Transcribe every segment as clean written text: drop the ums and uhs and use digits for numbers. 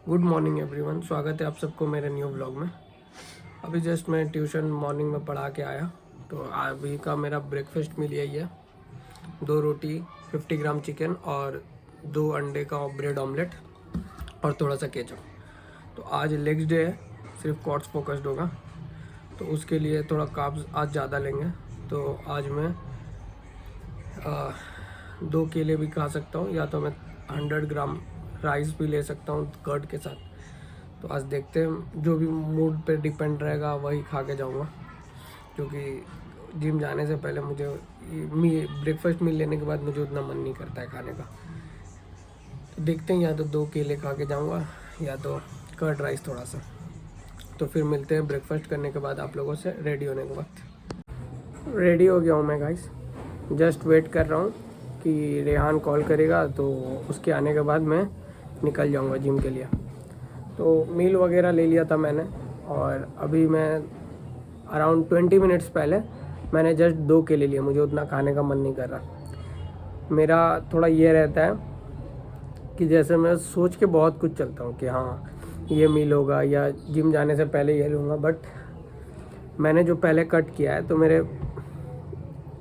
Good morning everyone. स्वागत है आप सबको मेरे न्यू ब्लॉग में। अभी जस्ट मैं ट्यूशन मॉर्निंग में पढ़ा के आया, तो अभी का मेरा ब्रेकफास्ट मिल यही है। 2 रोटी, 50 ग्राम चिकन और 2 अंडे का ब्रेड ऑमलेट और थोड़ा सा केचप। तो आज लेग्स डे है, सिर्फ क्वाड्स फोकस्ड होगा, तो उसके लिए थोड़ा कार्ब्स आज ज़्यादा लेंगे। तो आज मैं 2 केले भी खा सकता हूँ, या तो मैं 100 ग्राम राइस भी ले सकता हूँ कर्ड के साथ। तो आज देखते हैं, जो भी मूड पे डिपेंड रहेगा वही खा के जाऊँगा, क्योंकि जिम जाने से पहले मुझे ब्रेकफास्ट मील लेने के बाद मुझे उतना मन नहीं करता है खाने का। तो देखते हैं, या तो 2 केले खा के जाऊँगा या तो कर्ड राइस थोड़ा सा। तो फिर मिलते हैं ब्रेकफास्ट करने के बाद आप लोगों से, रेडी होने के बाद। रेडी हो गया हूँ मैं गाइस, जस्ट वेट कर रहा हूँ कि रेहान कॉल करेगा, तो उसके आने के बाद मैं निकल जाऊंगा जिम के लिए। तो मील वगैरह ले लिया था मैंने, और अभी मैं अराउंड 20 मिनट्स पहले मैंने जस्ट 2 केले लिए। मुझे उतना खाने का मन नहीं कर रहा। मेरा थोड़ा ये रहता है कि जैसे मैं सोच के बहुत कुछ चलता हूँ कि हाँ ये मील होगा या जिम जाने से पहले ये लूँगा, बट मैंने जो पहले कट किया है तो मेरे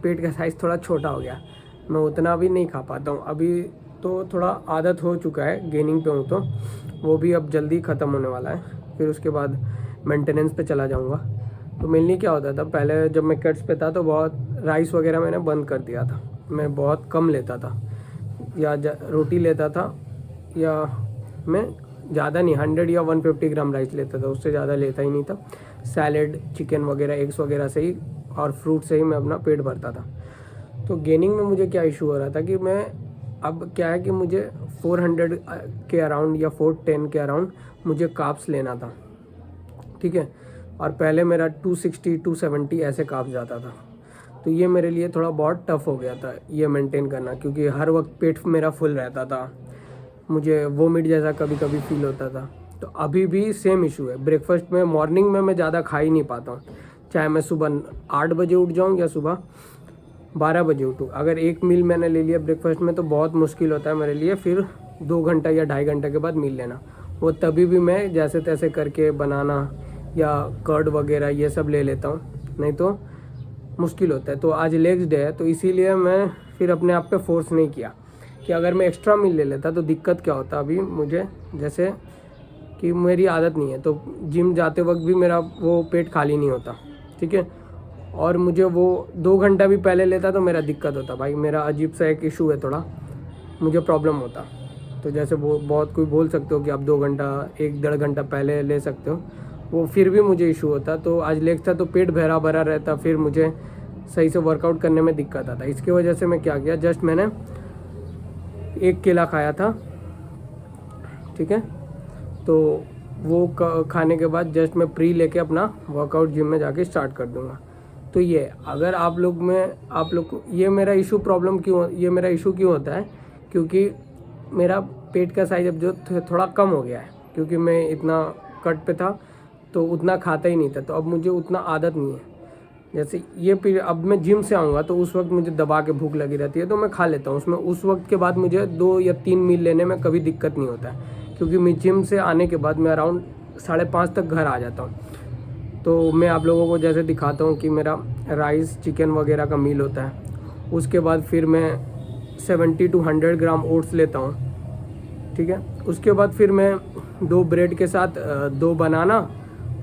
पेट का साइज़ थोड़ा छोटा हो गया, मैं उतना भी नहीं खा पाता हूँ अभी। तो थोड़ा आदत हो चुका है, गेनिंग पे हूँ, तो वो भी अब जल्दी ख़त्म होने वाला है। फिर उसके बाद मेंटेनेंस पे चला जाऊँगा। तो मेनली क्या होता था, पहले जब मैं कट्स पे था तो बहुत राइस वगैरह मैंने बंद कर दिया था। मैं बहुत कम लेता था, या रोटी लेता था, या मैं ज़्यादा नहीं 100 या 150 ग्राम राइस लेता था, उससे ज़्यादा लेता ही नहीं था। सैलेड, चिकन वगैरह, एग्स वगैरह से ही और फ्रूट से ही मैं अपना पेट भरता था। तो गेनिंग में मुझे क्या इशू हो रहा था कि मैं, अब क्या है कि मुझे 400 के अराउंड या 410 के अराउंड मुझे कार्ब्स लेना था, ठीक है। और पहले मेरा 260 270 ऐसे कार्ब्स जाता था। तो ये मेरे लिए थोड़ा बहुत टफ हो गया था ये मेंटेन करना, क्योंकि हर वक्त पेट मेरा फुल रहता था, मुझे वोमिट जैसा कभी कभी फील होता था। तो अभी भी सेम इशू है। ब्रेकफास्ट में मॉर्निंग में मैं ज़्यादा खा ही नहीं पाता हूँ, चाहे मैं सुबह 8 बजे उठ जाऊँ या सुबह 12 बजे उठूँ। अगर एक मील मैंने ले लिया ब्रेकफास्ट में तो बहुत मुश्किल होता है मेरे लिए फिर 2 घंटा या 2.5 घंटे के बाद मील लेना। वो तभी भी मैं जैसे तैसे करके बनाना या कर्ड वगैरह ये सब ले लेता हूँ, नहीं तो मुश्किल होता है। तो आज लेग्स डे है, तो इसीलिए मैं फिर अपने आप पे फोर्स नहीं किया कि अगर मैं एक्स्ट्रा मील ले लेता तो दिक्कत क्या होता। अभी मुझे जैसे कि मेरी आदत नहीं है, तो जिम जाते वक्त भी मेरा वो पेट खाली नहीं होता, ठीक है। और मुझे वो 2 घंटा भी पहले लेता तो मेरा दिक्कत होता भाई, मेरा अजीब सा एक इशू है, थोड़ा मुझे प्रॉब्लम होता। तो जैसे वो बहुत कोई बोल सकते हो कि आप 2 घंटा 1-1.5 घंटा पहले ले सकते हो, वो फिर भी मुझे इशू होता। तो आज लेग्स था तो पेट भरा भरा रहता, फिर मुझे सही से वर्कआउट करने में दिक्कत आता। इसकी वजह से मैं क्या किया, जस्ट मैंने 1 केला खाया था, ठीक है। तो वो खाने के बाद जस्ट मैं प्री लेके अपना वर्कआउट जिम में जाके स्टार्ट कर दूंगा। तो ये अगर आप लोग को ये मेरा इशू क्यों होता है, क्योंकि मेरा पेट का साइज अब जो थोड़ा कम हो गया है, क्योंकि मैं इतना कट पे था तो उतना खाता ही नहीं था, तो अब मुझे उतना आदत नहीं है। जैसे ये अब मैं जिम से आऊँगा तो उस वक्त मुझे दबा के भूख लगी रहती है, तो मैं खा लेता हूँ उसमें। उस वक्त के बाद मुझे 2 या 3 मील लेने में कभी दिक्कत नहीं होता है, क्योंकि मैं जिम से आने के बाद मैं अराउंड 5:30 तक घर आ जाता हूँ। तो मैं आप लोगों को जैसे दिखाता हूँ कि मेरा राइस चिकन वगैरह का मील होता है, उसके बाद फिर मैं 70 to 100 ग्राम ओट्स लेता हूँ, ठीक है। उसके बाद फिर मैं 2 ब्रेड के साथ 2 बनाना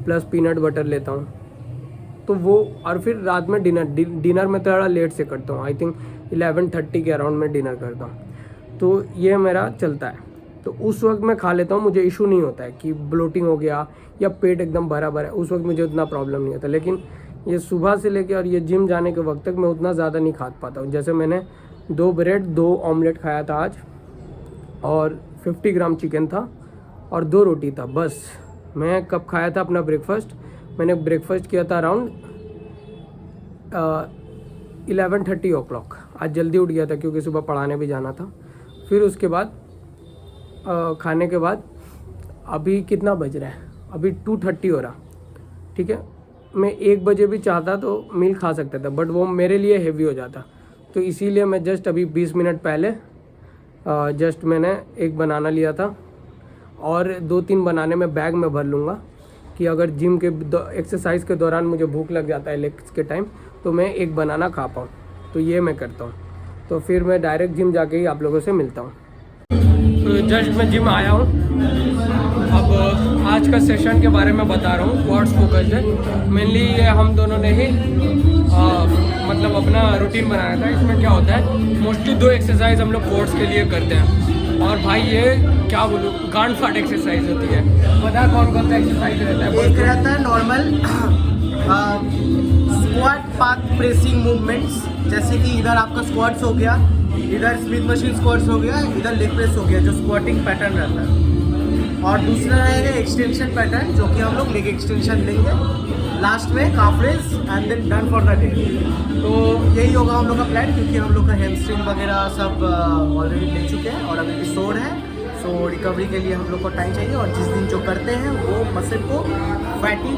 प्लस पीनट बटर लेता हूँ। तो वो, और फिर रात में डिनर में थोड़ा लेट से करता हूँ, आई थिंक 11:30 के अराउंड में डिनर करता हूँ। तो ये मेरा चलता है। तो उस वक्त मैं खा लेता हूँ, मुझे इशू नहीं होता है कि ब्लोटिंग हो गया या पेट एकदम भरा भरा है, उस वक्त मुझे उतना प्रॉब्लम नहीं होता। लेकिन ये सुबह से लेके और ये जिम जाने के वक्त तक मैं उतना ज़्यादा नहीं खा पाता हूँ। जैसे मैंने 2 ब्रेड 2 ऑमलेट खाया था आज, और 50 ग्राम चिकन था और 2 रोटी था, बस। मैं कब खाया था अपना ब्रेकफास्ट, मैंने ब्रेकफास्ट किया था अराउंड 11:30 o'clock। आज जल्दी उठ गया था क्योंकि सुबह पढ़ाने भी जाना था। फिर उसके बाद खाने के बाद अभी कितना बज रहा है, अभी 2:30 हो रहा, ठीक है। मैं 1 बजे भी चाहता तो मील खा सकता था, बट वो मेरे लिए हेवी हो जाता। तो इसीलिए मैं जस्ट अभी 20 मिनट पहले जस्ट मैंने एक बनाना लिया था और 2-3 बनाने में बैग में भर लूँगा कि अगर जिम के एक्सरसाइज के दौरान मुझे भूख लग जाता है लेग्स के टाइम, तो मैं एक बनाना खा पाऊँ। तो ये मैं करता हूँ। तो फिर मैं डायरेक्ट जिम जाके ही आप लोगों से मिलता हूँ। तो जस्ट मैं जिम आया हूँ। अब आज का सेशन के बारे में बता रहा हूँ। क्वाड्स फोकस्ड है मेनली। ये हम दोनों ने ही मतलब अपना रूटीन बनाया था। इसमें क्या होता है, मोस्टली 2 एक्सरसाइज हम लोग क्वाड्स के लिए करते हैं। और भाई ये क्या बोलूँ, गांड फाट एक्सरसाइज होती है। पता कौन कौन सा एक्सरसाइज रहता है? एक रहता है normal squat path pressing movements, जैसे कि इधर आपका स्क्वाट्स हो गया, इधर स्मिथ मशीन स्क्वाट्स हो गया, इधर लेग प्रेस हो गया, जो स्क्वाटिंग पैटर्न रहता है। और दूसरा रहेगा एक्सटेंशन पैटर्न, जो कि हम लोग लेग एक्सटेंशन लेंगे लास्ट में, काफ रेज and then done for the day. तो यही होगा हम लोग का प्लान, क्योंकि हम लोग का हैमस्ट्रिंग वगैरह सब ऑलरेडी ले चुके हैं और अभी भी सोर है। सो रिकवरी के लिए हम लोग को टाइम चाहिए। और जिस दिन जो करते हैं वो मसल को फैटी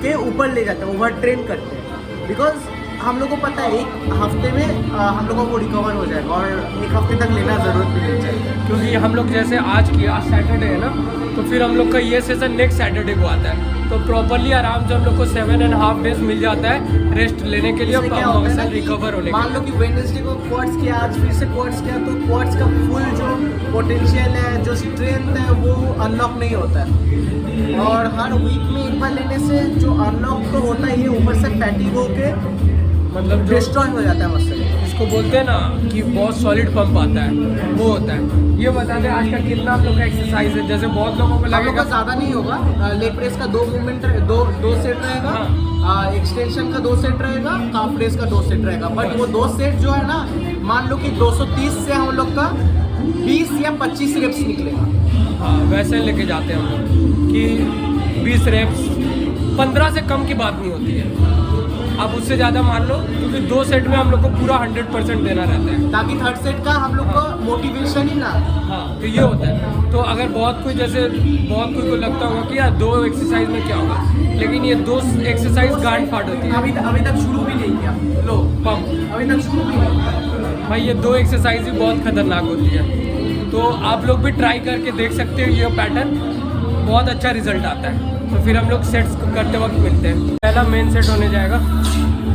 के ऊपर ले जाते हैं, ओवर ट्रेन करते हैं। बिकॉज हम लोग को पता है एक हफ्ते में हम लोगों को रिकवर हो जाएगा, और एक हफ्ते तक लेना ज़रूरत भी नहीं चाहिए। क्योंकि हम लोग जैसे आज सैटरडे है ना, तो फिर हम लोग का ये सेशन नेक्स्ट सैटरडे को आता है। तो प्रॉपरली आराम से हम लोग को 7.5 डेज मिल जाता है रेस्ट लेने के लिए, रिकवर होने के लिए। मान लो कि वेडनेसडे को क्वाड्स किया, आज फिर से क्वाड्स किया, तो क्वाड्स का फुल जो पोटेंशियल है, जो स्ट्रेंथ है, वो अनलॉक नहीं होता है। और हर वीक में एक बार लेने से जो अनलॉक तो होता ही है, ऊपर से फैटिग होके मतलब डिस्ट्रॉय हो जाता है मसल। इसको बोलते हैं ना कि बहुत सॉलिड पंप आता है, वो होता है। ये बता दें आज का कितना आप लोग का एक्सरसाइज है? जैसे बहुत लोगों को लगेगा ज़्यादा नहीं होगा। लेग प्रेस का 2 मूवमेंट, दो सेट रहेगा। एक्सटेंशन का 2 सेट रहेगा, काफ रेस का 2 सेट रहेगा। बट वो 2 सेट जो है ना, मान लो कि 230 से हम लोग का 20 या 25 रेप्स निकलेगा। हाँ, वैसे लेके जाते हैं हम लोग कि 20 रेप्स, 15 से कम की बात नहीं होती है। आप उससे ज़्यादा मान लो, क्योंकि 2 सेट में हम लोग को पूरा 100% देना रहता है, ताकि थर्ड सेट का हम लोग को मोटिवेशन ही ना। हाँ, तो ये होता है। तो अगर बहुत कोई को लगता होगा कि यार 2 एक्सरसाइज में क्या होगा, लेकिन ये 2 एक्सरसाइज गांड फाट होती है। अभी तक शुरू भी नहीं किया, लो पंप अभी तक शुरू भी नहीं। भाई ये 2 एक्सरसाइज भी बहुत खतरनाक होती है। तो आप लोग भी ट्राई करके देख सकते हो, ये पैटर्न बहुत अच्छा रिजल्ट आता है। तो फिर हम लोग सेट्स करते वक्त मिलते हैं। पहला मेन सेट होने जाएगा,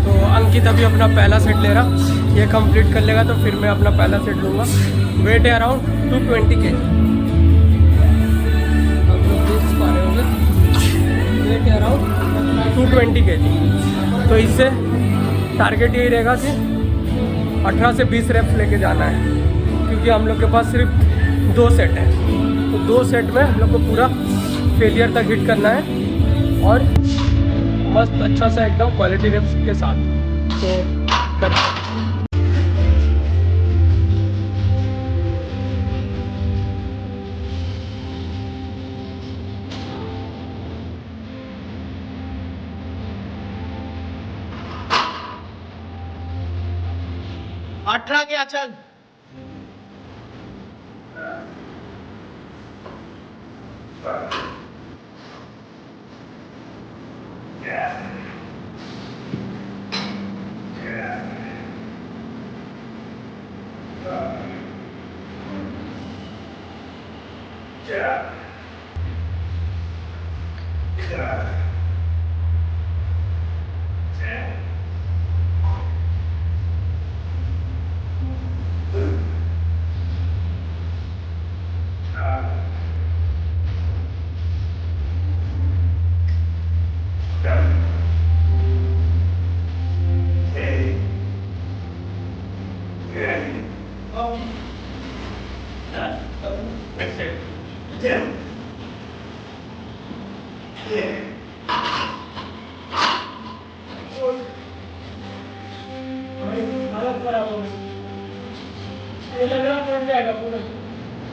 तो अंकित अभी अपना पहला सेट ले रहा, ये कंप्लीट कर लेगा तो फिर मैं अपना पहला सेट लूँगा। वेट है अराउंड 220 kg। आप लोग देख पा रहे होंगे, वेट है अराउंड 220 kg। तो इससे टारगेट यही रहेगा कि 18 से 20 रेप्स लेके जाना है, क्योंकि हम लोग के पास सिर्फ 2 सेट है। तो 2 सेट में हम लोग को पूरा फेलियर तक हिट करना है, और मस्त अच्छा सा एकदम क्वालिटी रेप्स के साथ। तो अठारह के चल।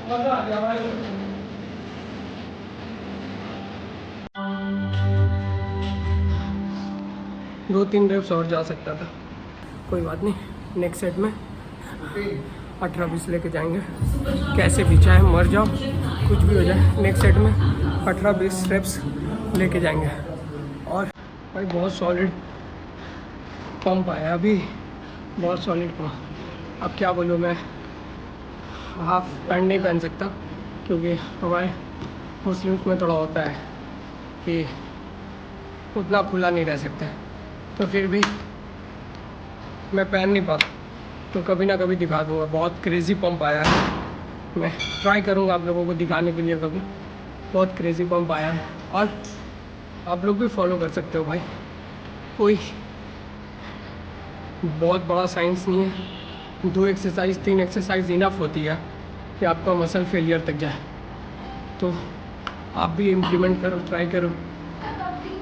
मजा आ गया भाई। 2-3 रेप्स और जा सकता था, कोई बात नहीं। नेक्स्ट सेट में 18-20 लेके जाएंगे, कैसे भी चाहे मर जाओ कुछ भी हो जाए। नेक्स्ट सेट में 18-20 रेप्स लेके जाएंगे। और भाई बहुत सॉलिड पंप आया अभी, बहुत सॉलिड पंप। अब क्या बोलूँ मैं, हाफ पैंट नहीं पहन सकता क्योंकि हमारे मुस्लिम्स में थोड़ा होता है कि उतना खुला नहीं रह सकते, तो फिर भी मैं पहन नहीं पाता, तो कभी ना कभी दिखा दूँगा। बहुत क्रेज़ी पंप आया है, मैं ट्राई करूँगा आप लोगों को दिखाने के लिए कभी। बहुत क्रेज़ी पंप आया है और आप लोग भी फॉलो कर सकते हो भाई। कोई बहुत बड़ा साइंस नहीं है, 2 एक्सरसाइज 3 एक्सरसाइज इनफ होती है कि आपका मसल फेलियर तक जाए। तो आप भी इम्प्लीमेंट करो, ट्राई करो,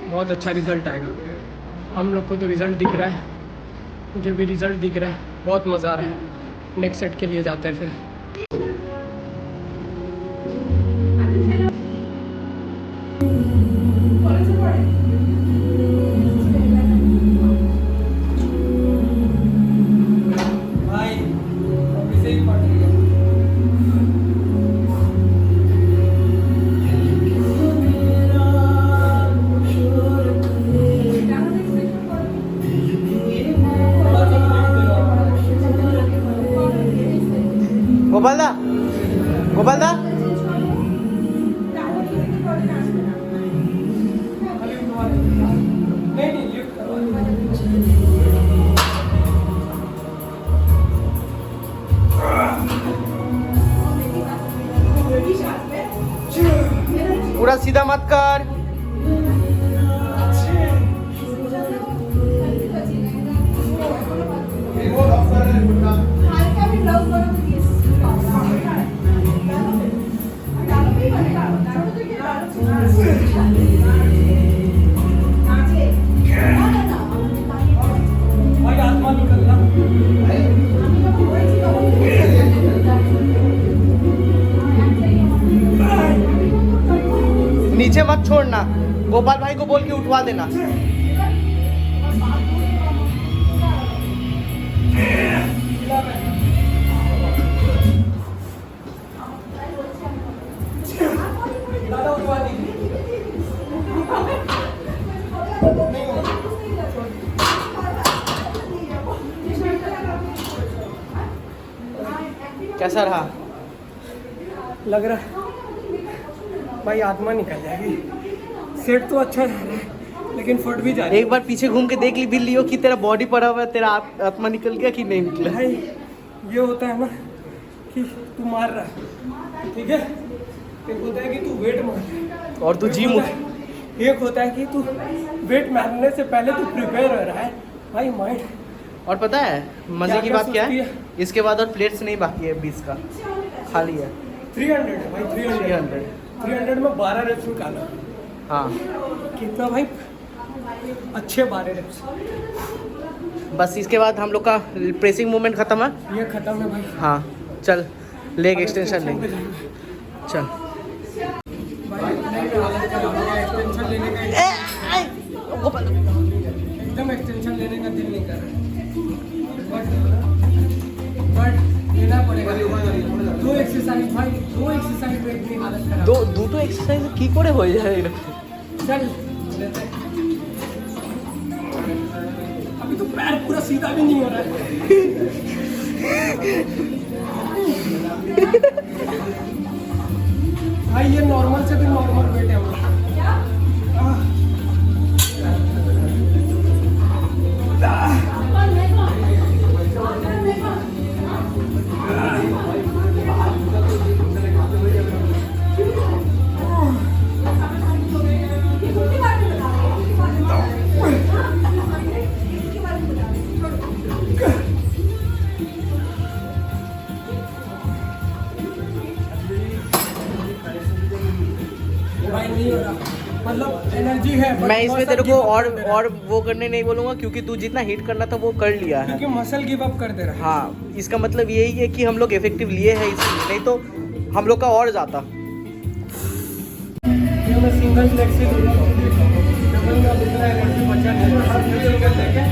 बहुत अच्छा रिज़ल्ट आएगा। हम लोग को तो रिज़ल्ट दिख रहा है, मुझे भी रिज़ल्ट दिख रहा है, बहुत मज़ा आ रहा है। नेक्स्ट सेट के लिए जाते हैं फिर। भाई अभी से ही पढ़ रही है। गोपाल दा, गोपाल दा, नहीं लिफ्ट करवा। पूरा सीधा मत कर। भाई आत्मा निकलना। नीचे मत छोड़ना, गोपाल भाई को बोल के उठवा देना। दादा उठवा दीजिए। कैसा रहा? लग रहा है भाई आत्मा निकल जाएगी। सेट तो अच्छा रह रहा है लेकिन फट भी जा रही है। एक बार पीछे घूम के देख ली भी लियो कि तेरा बॉडी पड़ा हुआ है, तेरा आत्मा निकल गया कि नहीं निकला। भाई ये होता है ना कि तू मार रहा है, ठीक है, एक होता है कि तू वेट मार रहा है और तू जिम एक होता है कि तू वेट मारने से पहले तू प्रिपेयर हो रहा है भाई माइंड। और पता है मजे की बात क्या है, सोचती इसके बाद और प्लेट्स नहीं बाकी है, 20 का खाली है। 300 है भाई, 300 में 12 रेप्स निकाला। हाँ कितना भाई, अच्छे 12 रेप्स। बस इसके बाद हम लोग का प्रेसिंग मूवमेंट खत्म है। ये खत्म है भाई। हाँ चल लेग एक्सटेंशन लेंगे, चल। एक्सटेंशन लेने का एकदम एक्सटेंशन लेने का दिल नहीं कर रहा है, बट लेना पड़ेगा। 2 एक्सरसाइज भाई, 2 एक्सरसाइज में इतनी हालत खराब। দুটো এক্সারসাইজ কি করে হয়ে যায় এরকম? चल लेते हैं। अभी तो पैर पूरा सीधा भी नहीं हो रहा है भाई, ये नॉर्मल से भी नॉर्मल वेट है हमारा। भाई नहीं हो रहा, मतलब एनर्जी है। मैं इसमें तेरे को और वो करने नहीं बोलूँगा क्योंकि तू जितना हिट करना था वो कर लिया है। क्योंकि मसल गिव अप कर दे रहा है। हाँ इसका मतलब यही है कि हम लोग इफेक्टिव लिए हैं इसलिए, नहीं तो हम लोग का और ज़्यादा। ये मैं सिंगल लेग से डबल का दूसरा एनर्जी बचा नहीं, सिंगल लेग है।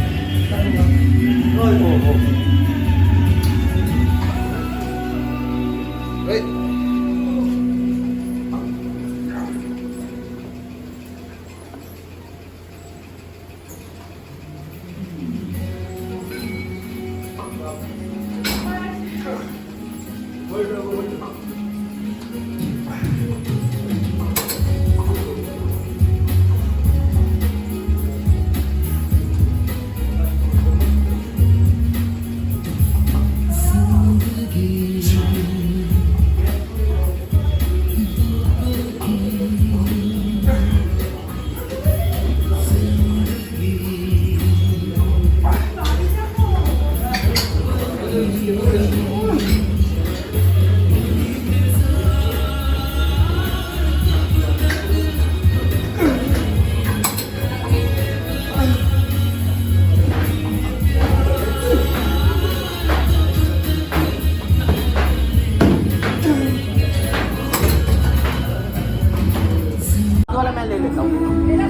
ले लेता हूँ,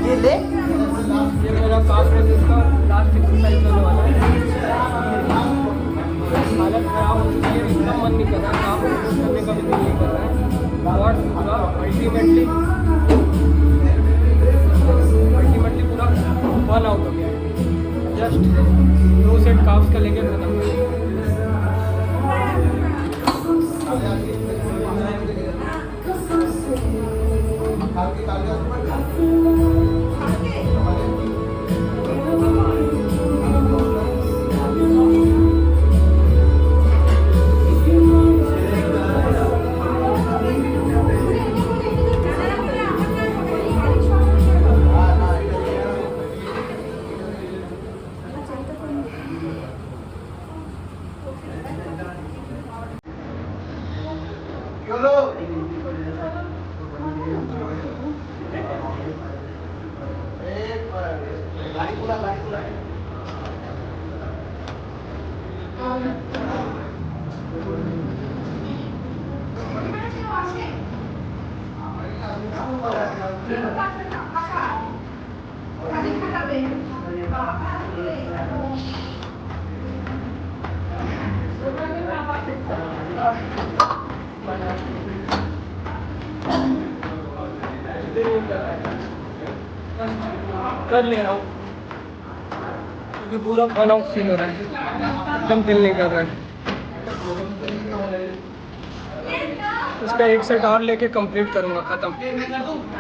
ये ले। ये मेरा काम है जिसका लास्ट एक्सरसाइज होने वाला है। हालत खराब हो चुकी है, इतना मन नहीं कर रहा है, काम करने का भी दिल नहीं कर रहा है। और पूरा अल्टीमेटली पूरा वन आउट हो गया है। जस्ट 2 सेट काफ्स का लेके खत्म हो गया। कर ले रहा हूँ क्योंकि पूरा वन आउट फील हो रहा है, एकदम दिल नहीं कर रहा है। इसका एक सेट और लेके कंप्लीट करूँगा, ख़त्म।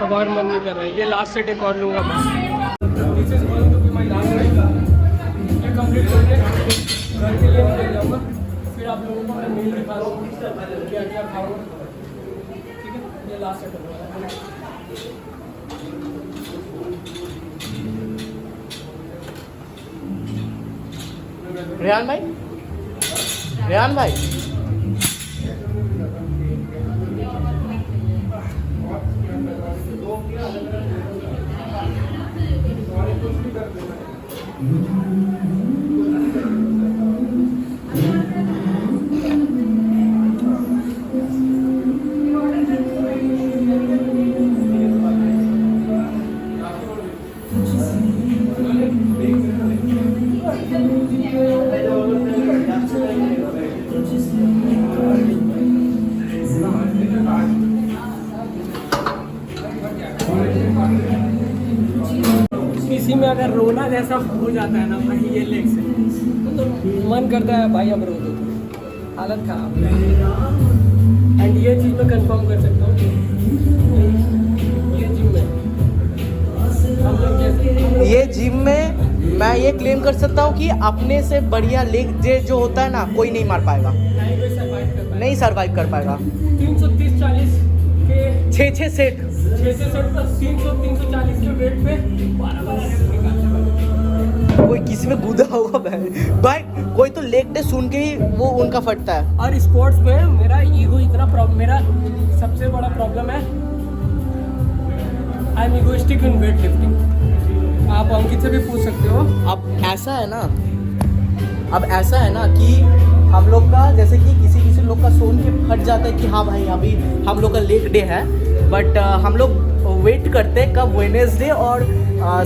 अब और मन नहीं कर रहा है, ये लास्ट सेट एक और लूँगा बस। This is going to be my last set। ये कंप्लीट करके घर के लिए निकल जाऊँगा, फिर आप लोगों को मैं मील दिखा रहा हूँ क्या क्या खाऊँगा, ठीक है। ये लास्ट सेट होने वाला है। रेहान भाई, रेहान भाई, किसी में अगर रोना जैसा हो जाता है ना भाई ये लेग से, तो मन करता है भाई अब रो दो, हालत खराब है। एंड ये चीज़ मैं कंफर्म कर सकता हूँ, ये जिम में मैं ये क्लेम कर सकता हूँ कि अपने से बढ़िया लेग डे जो होता है ना, कोई नहीं मार पाएगा, नहीं सर्वाइव कर पाएगा। 330-40 के 6 सेट 6 सेट पर 340 के वेट पे 12 रेप निकालते। कोई किसी में गुदा होगा भाई, कोई तो लेग डे सुन के ही वो उनका फटता है। और स्पोर्ट्स में मेरा ईगो इतना प्रॉब्लम, मेरा सबसे बड़ा प्रॉब्लम है, I am egoistic in weight lifting. आप अंकित से भी पूछ सकते हो। अब ऐसा है ना कि हम लोग का जैसे कि किसी लोग का सोन के फट जाता है कि हाँ भाई अभी हम लोग का लेग डे है, बट हम लोग वेट करते हैं कब वेडनेसडे और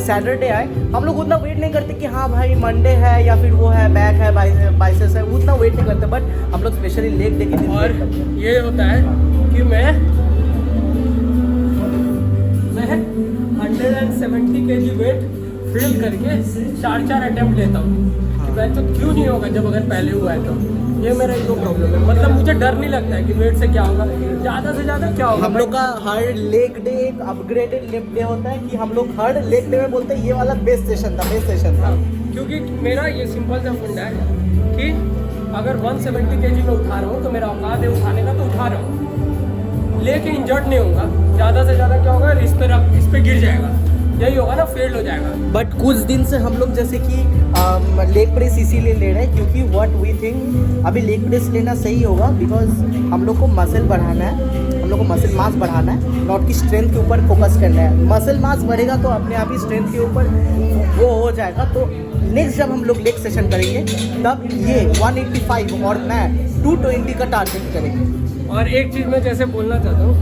सैटरडे आए। हम लोग उतना वेट नहीं करते कि हाँ भाई मंडे है या फिर वो है बैक है बाइसेप्स है, उतना वेट नहीं करते, बट हम लोग स्पेशली लेग डे के दिन और ये होता है कि मैं 170 kg वेट फील करके 4 अटेम्प्ट लेता हूँ कि वैसे तो क्यों नहीं होगा जब अगर पहले हुआ है तो। ये मेरा एक दो प्रॉब्लम है, मतलब मुझे डर नहीं लगता है कि वेट से क्या होगा, ज़्यादा से ज़्यादा क्या होगा। हम लोग का हर लेग डे एक अपग्रेडेड लेग डे होता है कि हम लोग हर लेग डे में बोलते हैं ये वाला बेस्ट सेशन था। क्योंकि मेरा ये सिंपल सा फंडा है कि अगर 170 kg में उठा रहा हूँ तो मेरा औकात है उठाने का, तो उठा रहा हूँ, लेके इंजर्ड नहीं होगा। ज़्यादा से ज़्यादा क्या होगा, इस पर गिर जाएगा, यही होगा ना, फेल हो जाएगा। बट कुछ दिन से हम लोग जैसे कि लेग प्रेस इसीलिए ले रहे हैं क्योंकि व्हाट वी थिंक अभी लेग प्रेस लेना सही होगा, बिकॉज हम लोग को मसल बढ़ाना है, हम लोग को मसल मास बढ़ाना है, नॉट की स्ट्रेंथ के ऊपर फोकस करना है। मसल मास बढ़ेगा तो अपने आप ही स्ट्रेंथ के ऊपर वो हो जाएगा। तो नेक्स्ट जब हम लोग लेग सेशन करेंगे तब ये 185 और मैं 220 का टारगेट करेंगे। और एक चीज़ मैं जैसे बोलना चाहता हूँ,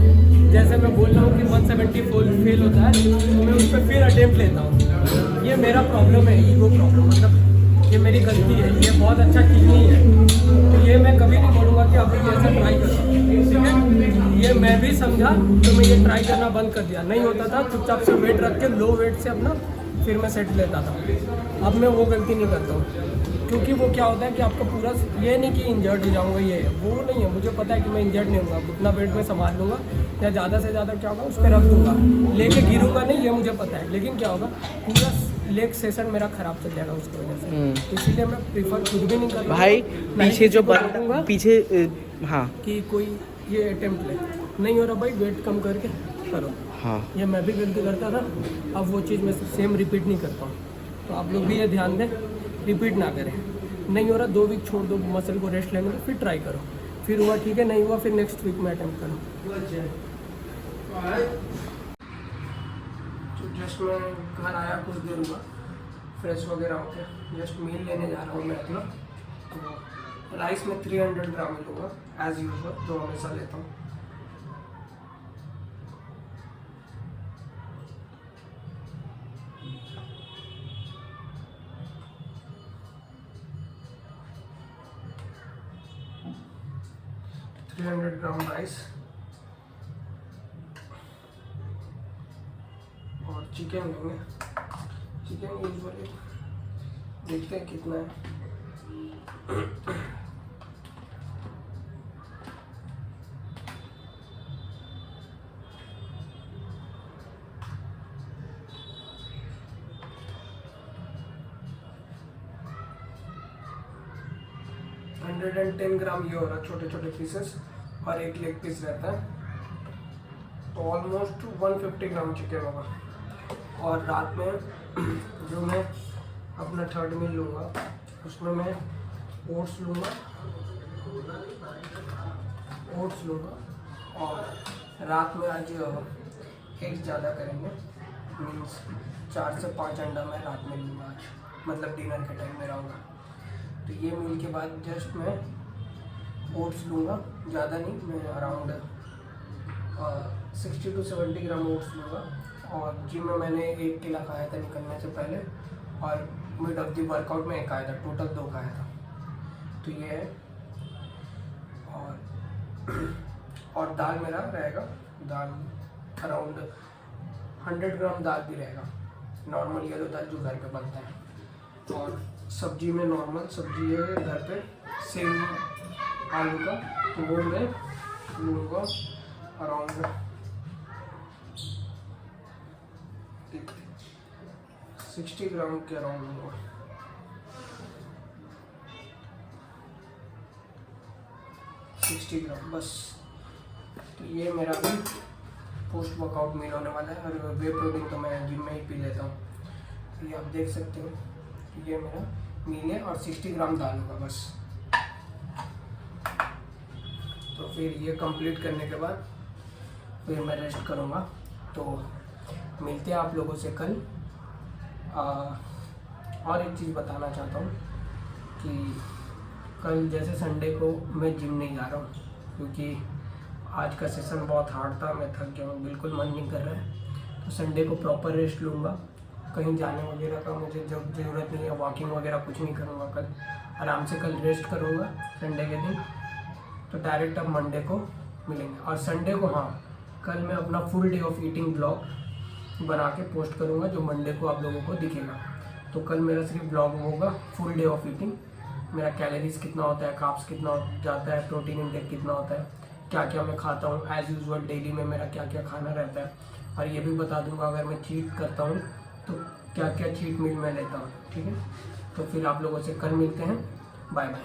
जैसे मैं बोल रहा हूँ कि 170 फेल होता है, है तो मैं उस पर फिर अटेम्प्ट लेता हूँ। ये मेरा प्रॉब्लम है, ईगो प्रॉब्लम, मतलब ये मेरी गलती है, ये बहुत अच्छा चीज़ नहीं है। तो ये मैं कभी नहीं बोलूँगा कि आप ये ऐसा ट्राई करो, ठीक है। ये मैं भी समझा तो मैं ये ट्राई करना बंद कर दिया, नहीं होता था चुपचाप से वेट रख के लो वेट से अपना फिर मैं सेट लेता था। अब मैं वो गलती नहीं करता हूँ, क्योंकि वो क्या होता है कि आपका पूरा ये नहीं कि इंजर्ड हो जाऊँगा, ये वो नहीं है। मुझे पता है कि मैं इंजर्ड नहीं होऊंगा, उतना वेट में संभाल लूँगा, या ज़्यादा से ज़्यादा क्या होगा उस पर रख दूँगा, लेके गिरूँगा नहीं, ये मुझे पता है। लेकिन क्या होगा, पूरा लेग सेशन मेरा खराब चल जाएगा उसकी वजह से। इसीलिए मैं प्रीफर खुद भी नहीं कर रहा भाई पीछे जो बताऊंगा पीछे हाँ कि कोई ये अटेम्प्ट ले, नहीं हो रहा भाई वेट कम करके करो। हाँ ये मैं भी गलती करता था, अब वो चीज़ मैं सेम रिपीट नहीं करता हूँ। तो आप लोग भी ये ध्यान दें, रिपीट ना करें। नहीं हो रहा 2 वीक छोड़ दो, मसल को रेस्ट लेने दो, फिर ट्राई करो। फिर हुआ ठीक है, नहीं हुआ फिर नेक्स्ट वीक में अटेम्प्ट करो। तो जस्ट मैं घर आया, कुछ देर हुआ, फ्रेश वगैरह होकर जस्ट मील लेने जा रहा हूँ मैं अपना। तो राइस में 300 ग्राम लूँगा एज यूजुअल, जो हमेशा लेता हूँ। ग्राम राइस और चिकन लेंगे। चिकन यूजुअली देखते हैं कितना है। हंड्रेड 110 ग्राम ये हो रहा, छोटे छोटे पीसेस, और एक लेग पीस रहता है, तो ऑलमोस्ट 150 ग्राम चिकन होगा। और रात में जो मैं अपना थर्ड मील लूँगा उसमें मैं ओट्स लूँगा, और रात में आज एग ज़्यादा करेंगे, मीन्स 4 से 5 अंडा मैं रात में लूँगा आज, मतलब डिनर के टाइम मेरा होगा। तो ये मील के बाद जस्ट मैं ओट्स लूँगा, ज़्यादा नहीं, मैं अराउंड 60 to 70 ग्राम ओट्स लूँगा। और जिम में मैंने 1 केला खाया था निकलने से पहले, और मिड ऑफ द वर्कआउट में 1 खाया था, टोटल 2 खाया था। तो ये है। और दाल मेरा रहेगा, दाल अराउंड 100 ग्राम दाल भी रहेगा, नॉर्मल येलो दाल जो घर पे बनता है। और सब्जी में नॉर्मल सब्जी है घर पे, सेम आलू का, तो वो मैं लूँगा अराउंड 60 ग्राम के अराउंड लूँगा। 60 ग्राम बस। तो ये मेरा भी पोस्ट वर्कआउट मील होने वाला है। और वे प्रोटीन तो मैं जिम में ही पी लेता हूँ, तो ये आप देख सकते हो। ये मेरा मील है और 60 ग्राम दाल होगा बस। तो फिर ये कंप्लीट करने के बाद फिर मैं रेस्ट करूँगा। तो मिलते हैं आप लोगों से कल। और एक चीज़ बताना चाहता हूँ कि कल जैसे संडे को मैं जिम नहीं जा रहा हूँ, क्योंकि आज का सेशन बहुत हार्ड था, मैं थक गया हूँ, बिल्कुल मन नहीं कर रहा है। तो संडे को प्रॉपर रेस्ट लूँगा, कहीं जाने वगैरह का मुझे जब ज़रूरत नहीं है, वॉकिंग वगैरह कुछ नहीं करूँगा। कल आराम से कल रेस्ट करूँगा संडे के दिन। तो डायरेक्ट अब मंडे को मिलेंगे। और संडे को हाँ, कल मैं अपना full day of eating blog बना के पोस्ट करूँगा, जो मंडे को आप लोगों को दिखेगा। तो कल मेरा सिर्फ ब्लॉग होगा फुल डे ऑफ ईटिंग, मेरा कैलोरीज कितना होता है, कार्ब्स कितना जाता है, प्रोटीन इंटेक कितना होता है, क्या क्या मैं खाता हूँ, एज़ यूजुअल डेली में मेरा क्या क्या खाना रहता है। और ये भी बता दूंगा अगर मैं चीट करता हूँ तो क्या क्या चीट मील मैं लेता हूँ, ठीक है। तो फिर आप लोगों से कल मिलते हैं, बाय बाय।